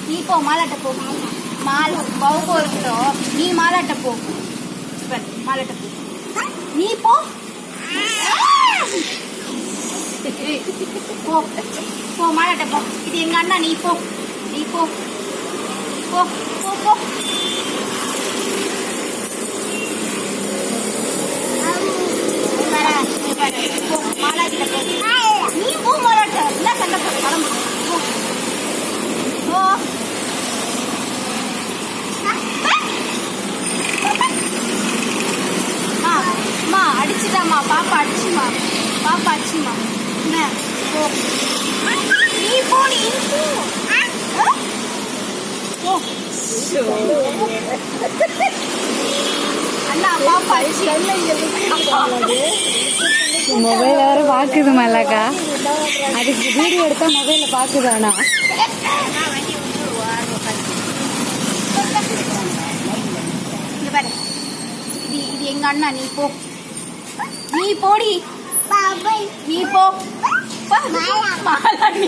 நீ போ மாலாட்ட போ. மாலை பவுபோ இருக்கட்டும், நீ மாலாட்ட போ. மாலாட்ட போ. நீ போ போ போ மாலாட்ட போ. இது எங்க அண்ணா. நீ போ, நீ போ போ போ போ. போ மாலா கிட்ட போ. நீ போ மாலாட்ட. என்ன சண்டை போட்டு கிளம்பு. போ அம்மா அடிச்சுட்டாமா. பாப்பா அடிச்சுமா. பாப்பா அடிச்சுமா. என்ன போ. நீ போ. நீ போ. அண்ணா பாப்பா அடிச்சு. மொபைல் வேற பாக்குது மல்லாக்கா. அதுக்கு வீடியோ எடுத்தா மொபைல பாக்குது. ஆனா இது எங்க அண்ணா. நீ போ. நீ போடி. நீ போ. மாலா நீ